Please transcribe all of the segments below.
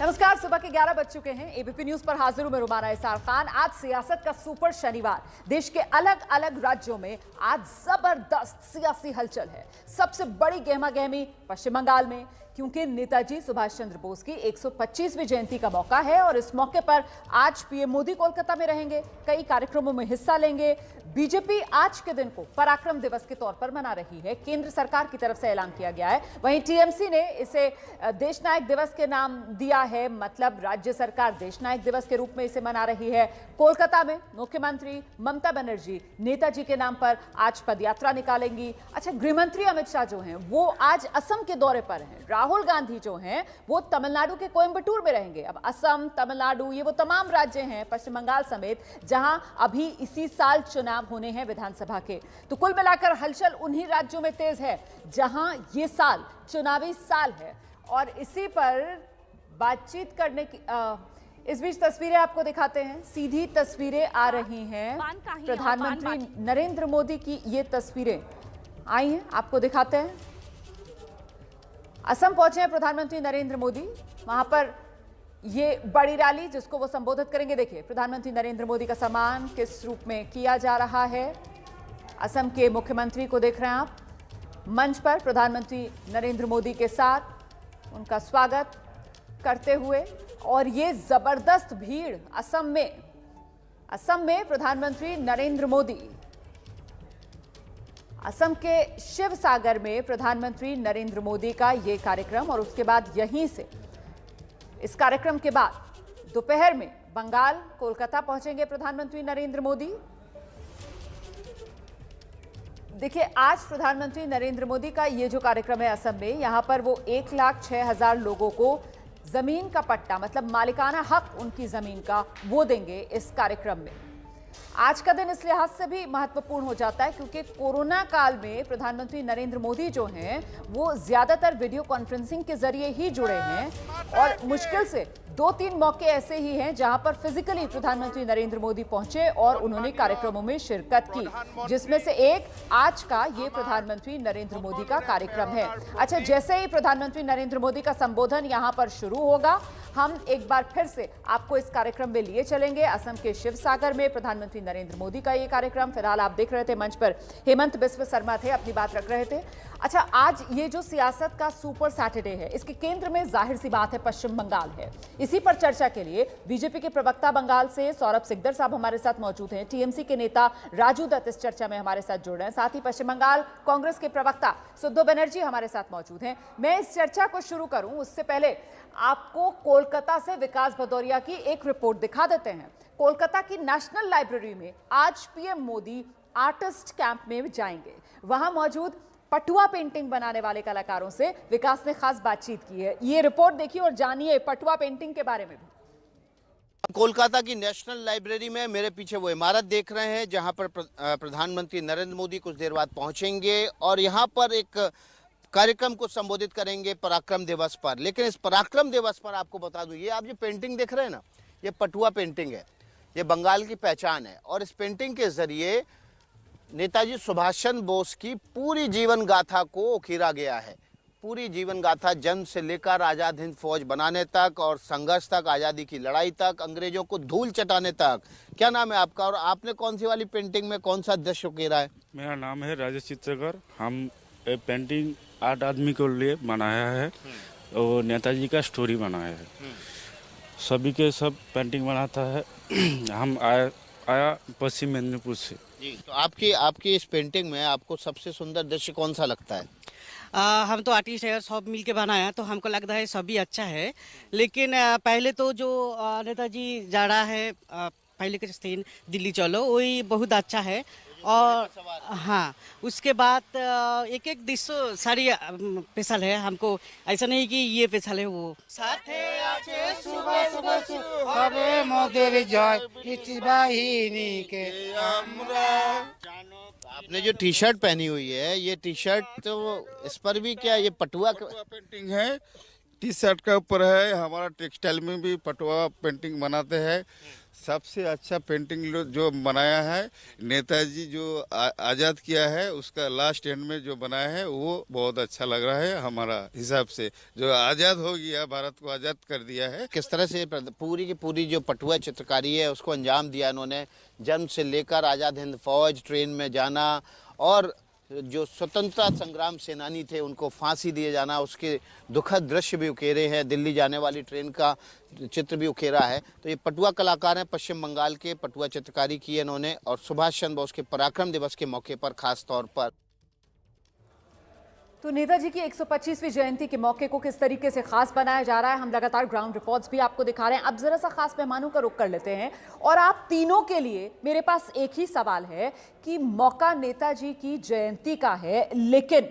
नमस्कार, सुबह के 11 बज चुके हैं। एबीपी न्यूज पर हाजिर हूं मैं रुमाना इसार खान। आज सियासत का सुपर शनिवार। देश के अलग अलग राज्यों में आज जबरदस्त सियासी हलचल है। सबसे बड़ी गहमागहमी पश्चिम बंगाल में, क्योंकि नेताजी सुभाष चंद्र बोस की 125वीं जयंती का मौका है और इस मौके पर आज पीएम मोदी कोलकाता में रहेंगे, कई कार्यक्रमों में हिस्सा लेंगे। बीजेपी आज के दिन को पराक्रम दिवस के तौर पर मना रही है, केंद्र सरकार की तरफ से ऐलान किया गया है। वहीं टीएमसी ने इसे देश नायक दिवस के नाम दिया है, मतलब राज्य सरकार देश नायक दिवस के रूप में इसे मना रही है। कोलकाता में मुख्यमंत्री ममता बनर्जी नेताजी के नाम पर आज पदयात्रा निकालेंगी। अच्छा, गृहमंत्री अमित शाह जो हैं वो आज असम के दौरे पर हैं। राहुल गांधी जो हैं वो तमिलनाडु के कोयम्बटूर में रहेंगे। अब असम, तमिलनाडु, ये वो तमाम राज्य हैं पश्चिम बंगाल समेत जहां अभी इसी साल चुनाव होने हैं विधानसभा के। तो कुल मिलाकर हलचल उन्हीं राज्यों में तेज है जहां ये साल चुनावी साल है। और इसी पर बातचीत करने की इस बीच तस्वीरें आपको दिखाते हैं। सीधी तस्वीरें आ रही हैं, प्रधानमंत्री नरेंद्र मोदी की ये तस्वीरें आई हैं, आपको दिखाते हैं। असम पहुंचे हैं प्रधानमंत्री नरेंद्र मोदी, वहां पर ये बड़ी रैली जिसको वो संबोधित करेंगे। देखिए, प्रधानमंत्री नरेंद्र मोदी का सम्मान किस रूप में किया जा रहा है। असम के मुख्यमंत्री को देख रहे हैं आप, मंच पर प्रधानमंत्री नरेंद्र मोदी के साथ उनका स्वागत करते हुए। और ये जबरदस्त भीड़ असम में प्रधानमंत्री नरेंद्र मोदी, असम के शिवसागर में प्रधानमंत्री नरेंद्र मोदी का ये कार्यक्रम। और उसके बाद यहीं से इस कार्यक्रम के बाद दोपहर में बंगाल कोलकाता पहुंचेंगे प्रधानमंत्री नरेंद्र मोदी। देखिए, आज प्रधानमंत्री नरेंद्र मोदी का ये जो कार्यक्रम है असम में, यहां पर वो 1,06,000 लोगों को जमीन का पट्टा, मतलब मालिकाना हक उनकी जमीन का, वो देंगे इस कार्यक्रम में। आज का दिन इस लिहाज से भी महत्वपूर्ण हो जाता है क्योंकि कोरोना काल में प्रधानमंत्री नरेंद्र मोदी जो हैं वो ज्यादातर वीडियो कॉन्फ्रेंसिंग के जरिए ही जुड़े हैं। और मुश्किल से 2-3 मौके ऐसे ही हैं जहां पर फिजिकली प्रधानमंत्री नरेंद्र मोदी पहुंचे और उन्होंने कार्यक्रमों में शिरकत की, जिसमें से एक आज का ये प्रधानमंत्री नरेंद्र मोदी का कार्यक्रम है। अच्छा, जैसे ही प्रधानमंत्री नरेंद्र मोदी का संबोधन यहां पर शुरू होगा, हम एक बार फिर से आपको इस कार्यक्रम में लिए चलेंगे। असम के शिवसागर में प्रधानमंत्री नरेंद्र मोदी का ये कार्यक्रम, फिलहाल आप देख रहे थे मंच पर हेमंत बिस्व शर्मा थे, अपनी बात रख रहे थे। अच्छा, आज ये जो सियासत का सुपर सैटरडे है, इसके केंद्र में जाहिर सी बात है पश्चिम बंगाल है। इसी पर चर्चा के लिए बीजेपी के प्रवक्ता बंगाल से सौरभ सिकदर साहब हमारे साथ मौजूद हैं। टीएमसी के नेता राजू दत्त इस चर्चा में हमारे साथ जुड़ रहे हैं। साथ ही पश्चिम बंगाल कांग्रेस के प्रवक्ता सुद्धो बनर्जी हमारे साथ मौजूद हैं। मैं इस चर्चा को शुरू करूं उससे पहले आपको कोलकाता से विकास भदौरिया की एक रिपोर्ट दिखा देते हैं। कोलकाता की नेशनल लाइब्रेरी में आज पीएम मोदी आर्टिस्ट कैंप में जाएंगे। वहां मौजूद पटुआ पेंटिंग बनाने वाले कलाकारों से विकास ने खास बातचीत की है। ये रिपोर्ट देखिए और जानिए पटुआ पेंटिंग के बारे में भी। कोलकाता की नेशनल लाइब्रेरी में मेरे पीछे वो इमारत देख रहे हैं जहां पर प्रधानमंत्री नरेंद्र मोदी कुछ देर बाद पहुंचेंगे और यहां पर एक कार्यक्रम को संबोधित करेंगे पराक्रम दिवस पर। लेकिन इस पराक्रम दिवस पर आपको बता दूं, ये आप जो पेंटिंग देख रहे हैं ना, ये पटुआ पेंटिंग है। ये बंगाल की पहचान है और इस पेंटिंग के जरिए नेताजी सुभाष चंद्र बोस की पूरी जीवन गाथा को उकेरा गया है। पूरी जीवन गाथा, जन्म से लेकर आज़ाद हिंद फौज बनाने तक और संघर्ष तक, आज़ादी की लड़ाई तक, अंग्रेजों को धूल चटाने तक। क्या नाम है आपका और आपने कौन सी वाली पेंटिंग में कौन सा दृश्य उकेरा है? मेरा नाम है राजेश चित्रकर। हम पेंटिंग 8 आदमी के लिए बनाया है और नेताजी का स्टोरी बनाया है। सभी के सब पेंटिंग बनाता है। हम आया पश्चिम मेदिनीपुर से जी। तो आपकी इस पेंटिंग में आपको सबसे सुंदर दृश्य कौन सा लगता है? हम तो आर्टिस्ट है, सब मिल के बनाया तो हमको लगता है सभी अच्छा है। लेकिन पहले तो जो नेताजी जा रहा है पहले के सीन दिल्ली चलो, वही बहुत अच्छा है। और हाँ, उसके बाद एक एक दृश्य सारी स्पेशल है। हमको ऐसा नहीं कि ये स्पेशल है वो साथे आछे सुबह सुबह हवे मोदेर जय इति बाहिनी के हमरा। आपने जो टी शर्ट पहनी हुई है, ये टी शर्ट तो इस पर भी क्या ये पटुआ पेंटिंग है। टी शर्ट का ऊपर है। हमारा टेक्सटाइल में भी पटुआ पेंटिंग बनाते हैं। सबसे अच्छा पेंटिंग जो बनाया है नेताजी जो आज़ाद किया है, उसका लास्ट एंड में जो बनाया है वो बहुत अच्छा लग रहा है हमारा हिसाब से। जो आज़ाद हो गया, भारत को आज़ाद कर दिया है। किस तरह से पूरी की पूरी जो पटुआ चित्रकारी है उसको अंजाम दिया इन्होंने, जन्म से लेकर आज़ाद हिंद फौज, ट्रेन में जाना और जो स्वतंत्रता संग्राम सेनानी थे उनको फांसी दिए जाना, उसके दुखद दृश्य भी उकेरे हैं। दिल्ली जाने वाली ट्रेन का चित्र भी उकेरा है। तो ये पटुआ कलाकार हैं, पश्चिम बंगाल के। पटुआ चित्रकारी की है इन्होंने और सुभाष चंद्र बोस के पराक्रम दिवस के मौके पर खास तौर पर। तो नेताजी की 125वीं जयंती के मौके को किस तरीके से खास बनाया जा रहा है, हम लगातार ग्राउंड रिपोर्ट्स भी आपको दिखा रहे हैं। अब जरा सा खास मेहमानों का रुख कर लेते हैं और आप तीनों के लिए मेरे पास एक ही सवाल है कि मौका नेताजी की जयंती का है, लेकिन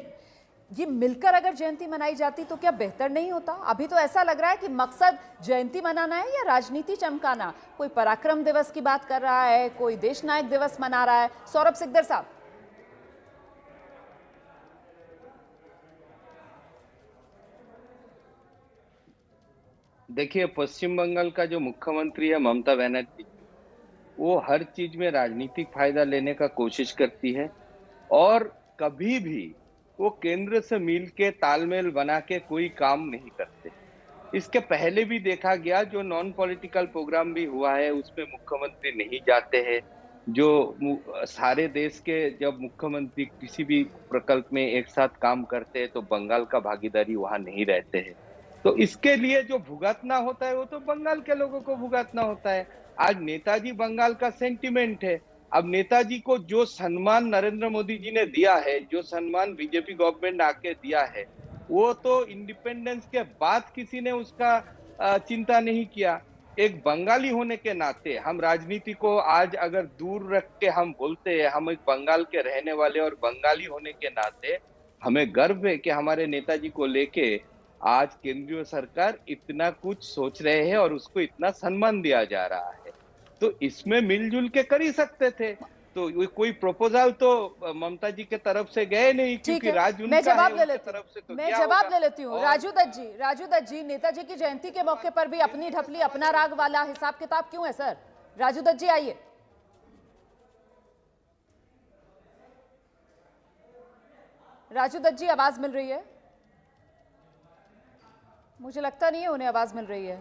ये मिलकर अगर जयंती मनाई जाती तो क्या बेहतर नहीं होता? अभी तो ऐसा लग रहा है कि मकसद जयंती मनाना है या राजनीति चमकाना। कोई पराक्रम दिवस की बात कर रहा है, कोई देश नायक दिवस मना रहा है। सौरभ सिकदर साहब। देखिए, पश्चिम बंगाल का जो मुख्यमंत्री है ममता बनर्जी, वो हर चीज में राजनीतिक फायदा लेने का कोशिश करती है और कभी भी वो केंद्र से मिल के तालमेल बना के कोई काम नहीं करते। इसके पहले भी देखा गया, जो नॉन पॉलिटिकल प्रोग्राम भी हुआ है उसमें मुख्यमंत्री नहीं जाते हैं। जो सारे देश के जब मुख्यमंत्री किसी भी प्रकल्प में एक साथ काम करते हैं तो बंगाल का भागीदारी वहां नहीं रहते हैं। तो इसके लिए जो भुगतना होता है वो तो बंगाल के लोगों को भुगतना होता है। आज नेताजी बंगाल का सेंटिमेंट है। अब नेताजी को जो सम्मान नरेंद्र मोदी जी ने दिया है, जो सम्मान बीजेपी गवर्नमेंट आके दिया है, वो तो इंडिपेंडेंस के बाद किसी ने उसका चिंता नहीं किया। एक बंगाली होने के नाते हम राजनीति को आज अगर दूर रख के हम बोलते हैं, हम एक बंगाल के रहने वाले और बंगाली होने के नाते हमें गर्व है कि हमारे नेताजी को लेके आज केंद्रीय सरकार इतना कुछ सोच रहे हैं और उसको इतना सम्मान दिया जा रहा है। तो इसमें मिलजुल के कर ही सकते थे। तो कोई प्रपोजल तो ममता जी के तरफ से गए नहीं, क्योंकि राज उनका मैं जवाब है, ले लेती तरफ से तो मैं जवाब ले लेती हूँ। राजू दत्त जी, नेताजी की जयंती के मौके पर भी अपनी ढपली अपना राग वाला हिसाब किताब क्यों है सर? राजू दत्त जी आइए। राजू दत्त जी, आवाज मिल रही है? मुझे लगता नहीं है उन्हें आवाज मिल रही है।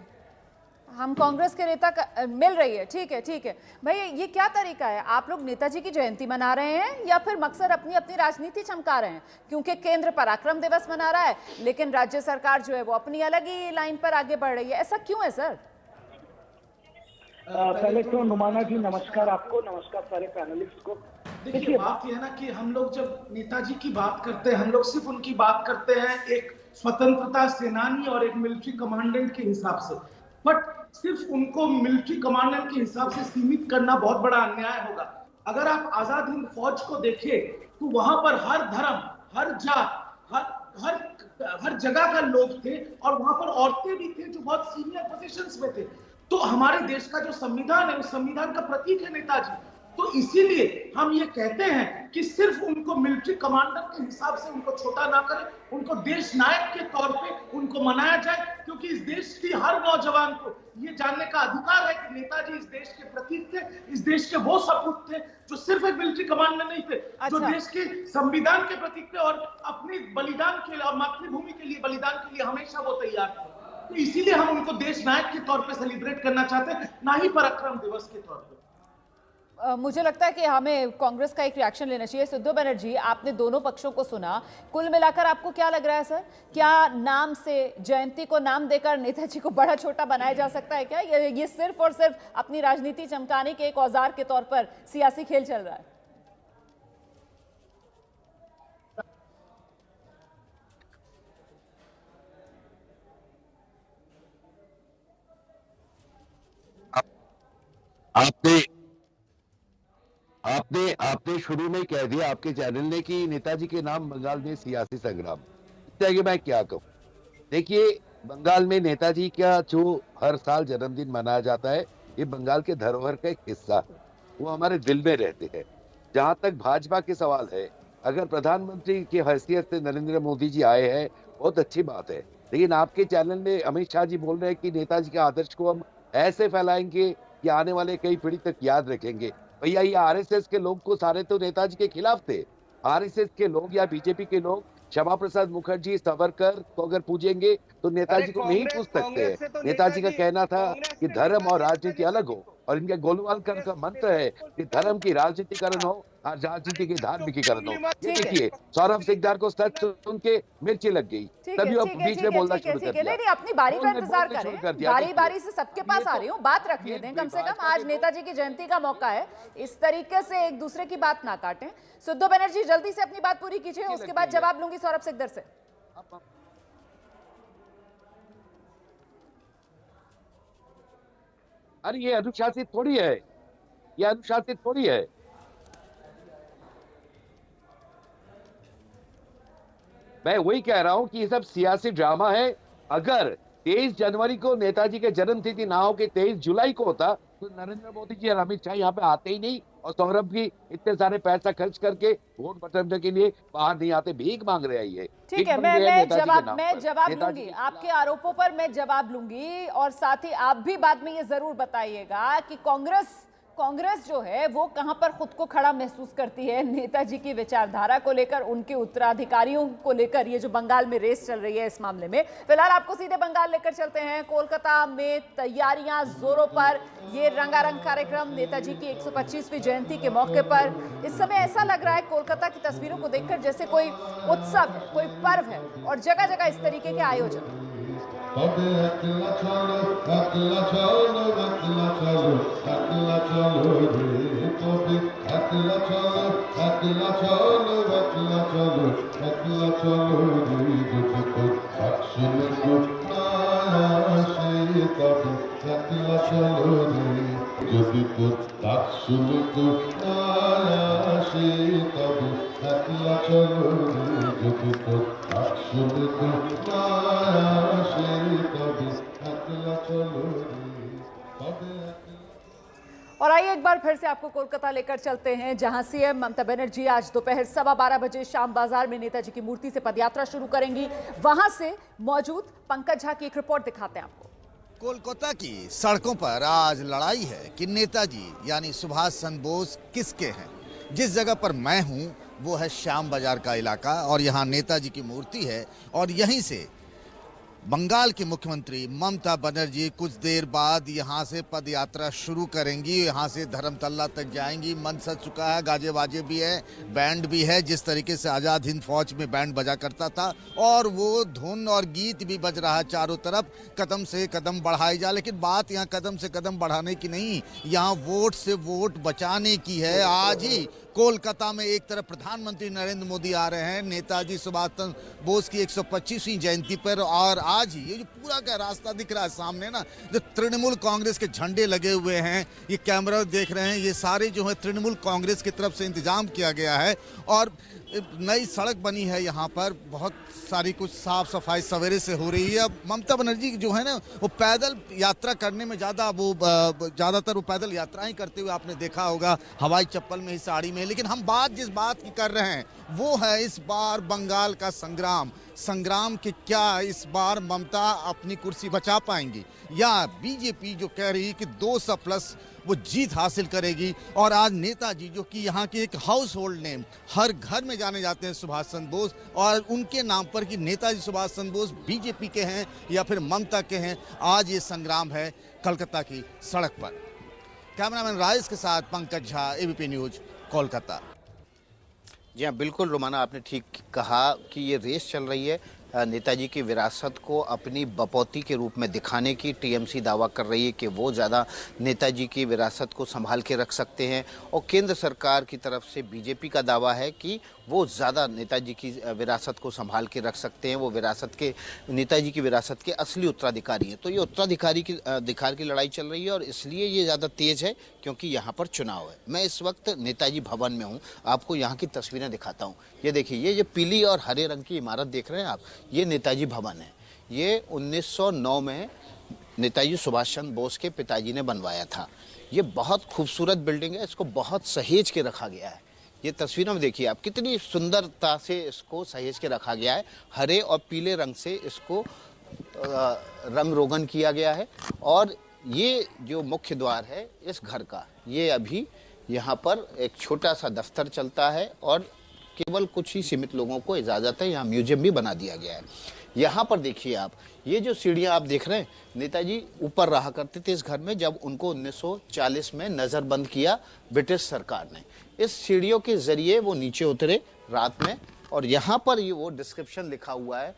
हम कांग्रेस के नेता का मिल रही है। ठीक है भाई, ये क्या तरीका है? आप लोग नेताजी की जयंती मना रहे हैं या फिर मकसद अपनी अपनी राजनीति चमका रहे हैं? क्योंकि केंद्र पराक्रम दिवस मना रहा है लेकिन राज्य सरकार जो है वो अपनी अलग ही लाइन पर आगे बढ़ रही है। ऐसा क्यों है सर? पहले तो नुमाना जी नमस्कार आपको, नमस्कार सारे पैनलिस्ट को। देखिए, बात यह है ना कि हम लोग जब नेताजी की बात करते हैं, हम लोग सिर्फ उनकी बात करते हैं एक स्वतंत्रता सेनानी और एक मिलिट्री कमांडेंट के हिसाब से, बट सिर्फ उनको मिलिट्री कमांडेंट के हिसाब से सीमित करना बहुत बड़ा अन्याय होगा। अगर आप आजाद हिंद फौज को देखें तो वहां पर हर धर्म, हर जात, हर जगह का लोग थे और वहां पर औरतें भी थे जो बहुत सीनियर पोजीशंस में थे। तो हमारे देश का जो संविधान है उस संविधान का प्रतीक है नेताजी। तो इसीलिए हम ये कहते हैं कि सिर्फ उनको मिलिट्री कमांडर के हिसाब से उनको छोटा ना करें, उनको देश नायक के तौर पे उनको मनाया जाए, क्योंकि इस देश की हर नौजवान को ये जानने का अधिकार है कि नेताजी इस देश के प्रतीक थे, इस देश के वो सपूत थे जो सिर्फ एक मिलिट्री कमांडर नहीं थे, जो देश के संविधान के प्रतीक थे और अपने बलिदान के लिए और मातृभूमि के लिए बलिदान के लिए हमेशा वो तैयार थे। तो इसीलिए हम उनको देश नायक के तौर पे सेलिब्रेट करना चाहते हैं, ना ही पराक्रम दिवस के तौर पे। मुझे लगता है कि हमें कांग्रेस का एक रिएक्शन लेना चाहिए। सिद्धू बनर्जी, आपने दोनों पक्षों को सुना, कुल मिलाकर आपको क्या लग रहा है सर? क्या नाम से, जयंती को नाम देकर नेताजी को बड़ा छोटा बनाया जा सकता है क्या? ये सिर्फ और सिर्फ अपनी राजनीति चमकाने के एक औजार के तौर पर सियासी खेल चल रहा है? आपने शुरू में कह दिया आपके चैनल ने कि नेताजी के नाम बंगाल में सियासी संग्राम। इससे आगे मैं क्या कहूँ? देखिए, बंगाल में नेताजी का जो हर साल जन्मदिन मनाया जाता है, ये बंगाल के धरोहर का एक हिस्सा है, वो हमारे दिल में रहते हैं। जहां तक भाजपा के सवाल है, अगर प्रधानमंत्री की हैसियत से नरेंद्र मोदी जी आए हैं, बहुत अच्छी बात है, लेकिन आपके चैनल में अमित शाह जी बोल रहे हैं कि नेताजी के आदर्श को हम ऐसे फैलाएंगे कि आने वाले कई पीढ़ी तक याद रखेंगे। भैया ये आरएसएस के लोग को सारे तो नेताजी के खिलाफ थे। आरएसएस के लोग या बीजेपी के लोग श्यामा प्रसाद मुखर्जी, सावरकर को अगर पूजेंगे तो नेताजी को नहीं पूछ सकते हैं। नेताजी का कहना था कि धर्म और राजनीति अलग हो, और इनके गोलवालकर का मंत्र है कि धर्म की राजनीतिकरण हो और राजनीति की धार्मिकीकरण हो। ये देखिए सौरभ सिकदार को सच सुन के मिर्ची लग गई, तभी वो बीच में बोलना शुरू कर दिया। नहीं, अपनी बारी का इंतजार करें, बारी बारी से सबके पास आ रही हूँ, बात रखने दें कम से कम। आज नेताजी की जयंती का मौका है, इस तरीके से एक दूसरे की बात ना काटें। सुद्धो बनर्जी जल्दी से अपनी बात पूरी कीजिए, उसके बाद जवाब लूंगी सौरभ सिकदर से। अरे ये अनुशासित थोड़ी है, ये अनुशासित थोड़ी है। मैं वही कह रहा हूं कि ये सब सियासी ड्रामा है। अगर 23 जनवरी को नेताजी के जन्म तिथि ना हो कि 23 जुलाई को होता तो नरेंद्र मोदी जी और अमित शाह यहाँ पे आते ही नहीं, और सौरभ भी इतने सारे पैसा खर्च करके वोट बटोरने के लिए बाहर नहीं आते, भीख मांग रहे हैं ये। ठीक है, मैं जवाब लूंगी आपके आरोपों पर, मैं जवाब लूंगी। और साथ ही आप भी बाद में ये जरूर बताइएगा कि कांग्रेस जो है वो कहां पर खुद को खड़ा महसूस करती है नेताजी की विचारधारा को लेकर, उनके उत्तराधिकारियों को लेकर। ये जो बंगाल में रेस चल रही है इस मामले में, फिलहाल आपको सीधे बंगाल लेकर चलते हैं। कोलकाता में तैयारियां जोरों पर, ये रंगारंग कार्यक्रम नेताजी की 125वीं जयंती के मौके पर। इस समय ऐसा लग रहा है कोलकाता की तस्वीरों को देखकर जैसे कोई उत्सव है, कोई पर्व है, और जगह जगह इस तरीके के आयोजन। और आइए एक बार फिर से आपको कोलकाता लेकर चलते हैं, जहां सीएम ममता बनर्जी आज दोपहर 12:15 बजे शाम बाजार में नेताजी की मूर्ति से पदयात्रा शुरू करेंगी। वहां से मौजूद पंकज झा की एक रिपोर्ट दिखाते हैं आपको। कोलकाता की सड़कों पर आज लड़ाई है कि नेताजी यानी सुभाष चंद्र बोस किसके हैं। जिस जगह पर मैं हूं वो है श्याम बाजार का इलाका, और यहाँ नेताजी की मूर्ति है, और यहीं से बंगाल की मुख्यमंत्री ममता बनर्जी कुछ देर बाद यहाँ से पद यात्रा शुरू करेंगी। यहाँ से धर्मतल्ला तक जाएंगी। मन सज चुका है, गाजे बाजे भी है, बैंड भी है, जिस तरीके से आज़ाद हिंद फौज में बैंड बजा करता था, और वो धुन और गीत भी बज रहा है चारों तरफ। कदम से कदम बढ़ाई जा, लेकिन बात यहाँ कदम से कदम बढ़ाने की नहीं, यहाँ वोट से वोट बचाने की है। आज ही कोलकाता में एक तरफ प्रधानमंत्री नरेंद्र मोदी आ रहे हैं नेताजी सुभाष चंद्र बोस की 125वीं जयंती पर, और आज ही ये जो पूरा का रास्ता दिख रहा है सामने ना, जो तृणमूल कांग्रेस के झंडे लगे हुए हैं, ये कैमरा देख रहे हैं, ये सारे जो है तृणमूल कांग्रेस की तरफ से इंतजाम किया गया है। और नई सड़क बनी है यहाँ पर, बहुत सारी कुछ साफ सफाई सवेरे से हो रही है। अब ममता बनर्जी जो है ना वो पैदल यात्रा करने में ज़्यादातर वो पैदल यात्रा ही करते हुए आपने देखा होगा, हवाई चप्पल में ही, साड़ी में। लेकिन हम बात जिस बात की कर रहे हैं वो है इस बार बंगाल का संग्राम कि क्या इस बार ममता अपनी कुर्सी बचा पाएंगी, या बीजेपी जो कह रही है कि 200+ वो जीत हासिल करेगी। और आज नेताजी जो कि यहाँ के एक हाउस होल्ड नेम, हर घर में जाने जाते हैं सुभाष चंद्र बोस, और उनके नाम पर कि नेताजी सुभाष चंद्र बोस बीजेपी के हैं या फिर ममता के हैं, आज ये संग्राम है कलकत्ता की सड़क पर। कैमरामैन राजेश के साथ पंकज झा, एबीपी न्यूज, कोलकाता। जी हाँ, बिल्कुल रोमाना, आपने ठीक कहा कि ये रेस चल रही है नेताजी की विरासत को अपनी बपौती के रूप में दिखाने की। टीएमसी दावा कर रही है कि वो ज़्यादा नेताजी की विरासत को संभाल के रख सकते हैं, और केंद्र सरकार की तरफ से बीजेपी का दावा है कि वो ज़्यादा नेताजी की विरासत को संभाल के रख सकते हैं, वो नेताजी की विरासत के असली उत्तराधिकारी हैं। तो ये उत्तराधिकारी की अधिकार की लड़ाई चल रही है, और इसलिए ये ज़्यादा तेज़ है क्योंकि यहाँ पर चुनाव है। मैं इस वक्त नेताजी भवन में हूँ, आपको यहाँ की तस्वीरें दिखाता हूँ। ये देखिए, ये जो पीली और हरे रंग की इमारत देख रहे हैं आप, ये नेताजी भवन है। ये 1909 में नेताजी सुभाष चंद्र बोस के पिताजी ने बनवाया था। ये बहुत खूबसूरत बिल्डिंग है, इसको बहुत सहेज के रखा गया है। ये तस्वीरों में देखिए आप, कितनी सुंदरता से इसको सहेज के रखा गया है। हरे और पीले रंग से इसको रंग रोगन किया गया है। और ये जो मुख्य द्वार है इस घर का, ये अभी यहाँ पर एक छोटा सा दफ्तर चलता है और केवल कुछ ही सीमित लोगों को इजाज़त है। यहाँ म्यूजियम भी बना दिया गया है। यहाँ पर देखिए आप, ये जो सीढ़ियाँ आप देख रहे हैं, नेताजी ऊपर रहा करते थे इस घर में जब उनको 1940 में नज़रबंद किया ब्रिटिश सरकार ने। इस सीढ़ियों के ज़रिए वो नीचे उतरे रात में, और यहाँ पर ये वो डिस्क्रिप्शन लिखा हुआ है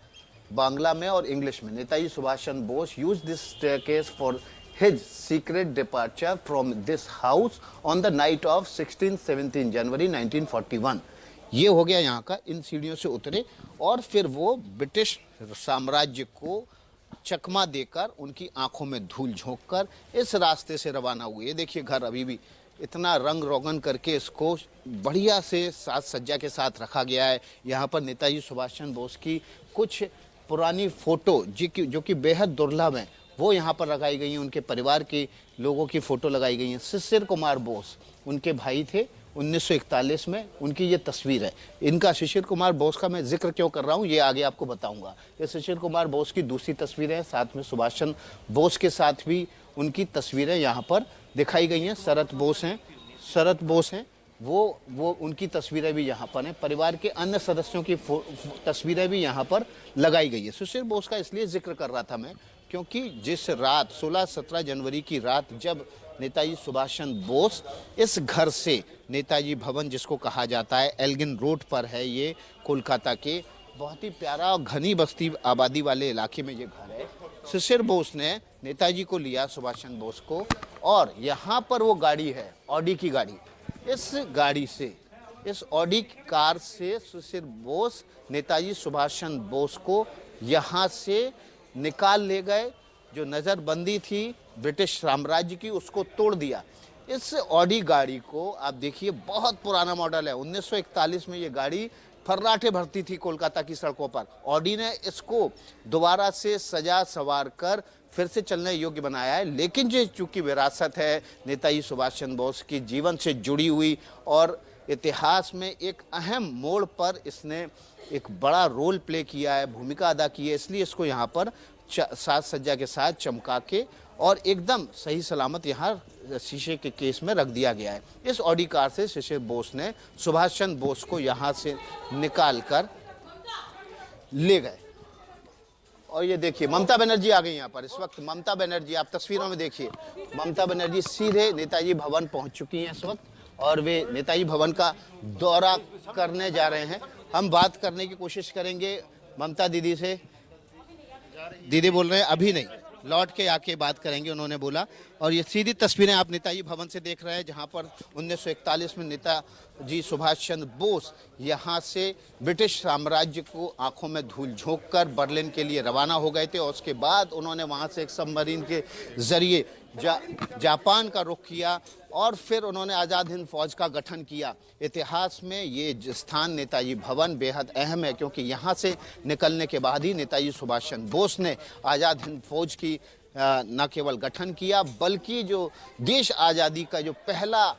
बांग्ला में और इंग्लिश में। Netaji Subhash Chandra Bose use this staircase for his secret departure from this house on the night of 16-17 January 1941। ये हो गया यहाँ का, इन सीढ़ियों से उतरे और फिर वो ब्रिटिश साम्राज्य को चकमा देकर, उनकी आंखों में धूल झोंककर इस रास्ते से रवाना हुए। ये देखिए घर अभी भी इतना रंग रोगन करके इसको बढ़िया से साज सज्जा के साथ रखा गया है। यहाँ पर नेताजी सुभाष चंद्र बोस की कुछ पुरानी फोटो जो कि बेहद दुर्लभ हैं, वो यहाँ पर लगाई गई हैं। उनके परिवार के लोगों की फ़ोटो लगाई गई हैं। शिशिर कुमार बोस उनके भाई थे 1941 में, उनकी ये तस्वीर है। इनका शिशिर कुमार बोस का मैं जिक्र क्यों कर रहा हूँ ये आगे आपको बताऊंगा। ये शिशिर कुमार बोस की दूसरी तस्वीर है, साथ में सुभाष चंद्र बोस के साथ भी उनकी तस्वीरें यहाँ पर दिखाई गई हैं। शरत बोस हैं, वो उनकी तस्वीरें भी यहाँ पर हैं। परिवार के अन्य सदस्यों की तस्वीरें भी यहाँ पर लगाई गई है। शिशिर बोस का इसलिए जिक्र कर रहा था मैं क्योंकि जिस रात 16-17 जनवरी की रात जब नेताजी सुभाष चंद्र बोस इस घर से नेताजी भवन, जिसको कहा जाता है एल्गिन रोड पर है, ये कोलकाता के बहुत ही प्यारा और घनी बस्ती आबादी वाले इलाके में ये घर है। शिशिर बोस ने नेताजी को लिया, सुभाष चंद्र बोस को, और यहाँ पर वो गाड़ी है ऑडी की गाड़ी। इस गाड़ी से, इस ऑडी कार से शिशिर बोस नेताजी सुभाष चंद्र बोस को यहाँ से निकाल ले गए। जो नज़रबंदी थी ब्रिटिश साम्राज्य की, उसको तोड़ दिया। इस ऑडी गाड़ी को आप देखिए, बहुत पुराना मॉडल है। 1941 में ये गाड़ी फर्राटे भरती थी कोलकाता की सड़कों पर। ऑडी ने इसको दोबारा से सजा संवार कर फिर से चलने योग्य बनाया है। लेकिन ये चूंकि विरासत है नेताजी सुभाष चंद्र बोस की जीवन से जुड़ी हुई और इतिहास में एक अहम मोड़ पर इसने एक बड़ा रोल प्ले किया है, भूमिका अदा की है, इसलिए इसको यहाँ पर साज सज्जा के साथ चमका के और एकदम सही सलामत यहाँ शीशे के केस में रख दिया गया है। इस ऑडी कार से शिशिर बोस ने सुभाष चंद्र बोस को यहाँ से निकाल कर ले गए। और ये देखिए ममता बनर्जी आ गई यहाँ पर। इस वक्त ममता बनर्जी, आप तस्वीरों में देखिए, ममता बनर्जी सीधे नेताजी भवन पहुँच चुकी हैं इस वक्त, और वे नेताजी भवन का दौरा करने जा रहे हैं। हम बात करने की कोशिश करेंगे ममता दीदी से। दीदी बोल रहे हैं अभी नहीं, लौट के आके बात करेंगे, उन्होंने बोला। और ये सीधी तस्वीरें आप नेताजी भवन से देख रहे हैं, जहां पर 1941 में नेताजी सुभाष चंद्र बोस यहां से ब्रिटिश साम्राज्य को आंखों में धूल झोंक कर बर्लिन के लिए रवाना हो गए थे। और उसके बाद उन्होंने वहां से एक सबमरीन के जरिए जापान का रुख किया और फिर उन्होंने आज़ाद हिंद फौज का गठन किया। इतिहास में ये स्थान नेताजी भवन बेहद अहम है, क्योंकि यहाँ से निकलने के बाद ही नेताजी सुभाष चंद्र बोस ने आज़ाद हिंद फौज की न केवल गठन किया, बल्कि जो देश आज़ादी का जो पहला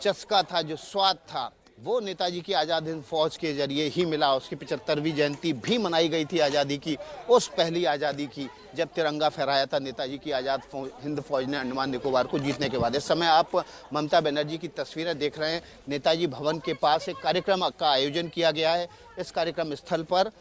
चस्का था, जो स्वाद था, वो नेताजी की आज़ाद हिंद फौज के जरिए ही मिला। उसकी 75वीं जयंती भी मनाई गई थी आज़ादी की, उस पहली आज़ादी की, जब तिरंगा फहराया था नेताजी की आज़ाद हिंद फौज ने अंडमान निकोबार को जीतने के बाद। इस समय आप ममता बनर्जी की तस्वीरें देख रहे हैं। नेताजी भवन के पास एक कार्यक्रम का आयोजन किया गया है। इस कार्यक्रम स्थल पर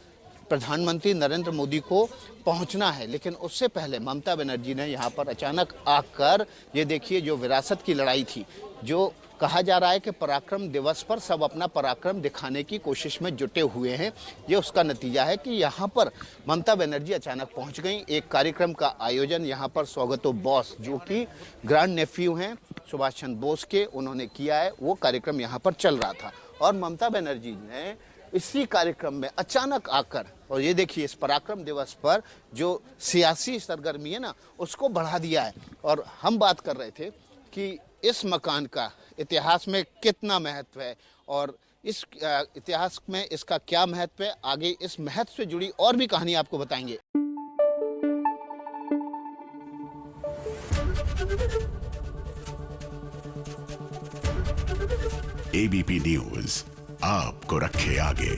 प्रधानमंत्री नरेंद्र मोदी को पहुंचना है, लेकिन उससे पहले ममता बनर्जी ने यहाँ पर अचानक आकर, ये देखिए, जो विरासत की लड़ाई थी, जो कहा जा रहा है कि पराक्रम दिवस पर सब अपना पराक्रम दिखाने की कोशिश में जुटे हुए हैं, ये उसका नतीजा है कि यहाँ पर ममता बनर्जी अचानक पहुँच गई। एक कार्यक्रम का आयोजन यहाँ पर सौगतो बोस, जो कि ग्रैंड नेफ्यू हैं सुभाष चंद्र बोस के, उन्होंने किया है। वो कार्यक्रम यहाँ पर चल रहा था और ममता बनर्जी ने इसी कार्यक्रम में अचानक आकर, और ये देखिए, इस पराक्रम दिवस पर जो सियासी सरगर्मी है ना, उसको बढ़ा दिया है। और हम बात कर रहे थे कि इस मकान का इतिहास में कितना महत्व है और इस इतिहास में इसका क्या महत्व है। आगे इस महत्व से जुड़ी और भी कहानी आपको बताएंगे। एबीपी न्यूज आपको रखे आगे।